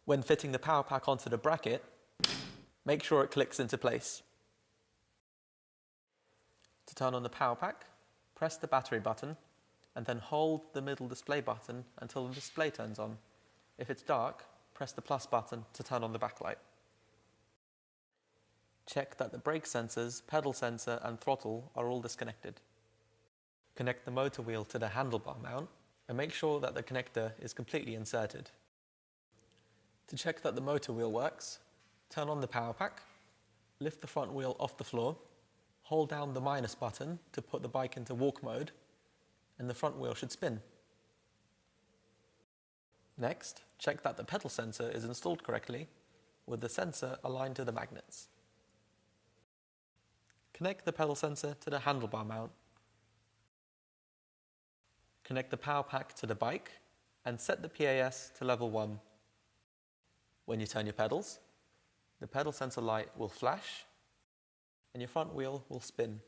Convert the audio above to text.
When fitting the power pack onto the bracket, make sure it clicks into place. To turn on the power pack, press the battery button and then hold the middle display button until the display turns on. If it's dark, press the plus button to turn on the backlight. Check that the brake sensors, pedal sensor and throttle are all disconnected. Connect the motor wheel to the handlebar mount and make sure that the connector is completely inserted. To check that the motor wheel works, turn on the power pack, lift the front wheel off the floor, hold down the minus button to put the bike into walk mode, and the front wheel should spin. Next, check that the pedal sensor is installed correctly with the sensor aligned to the magnets. Connect the pedal sensor to the handlebar mount. Connect the power pack to the bike and set the PAS to level 1. When you turn your pedals, the pedal sensor light will flash and your front wheel will spin.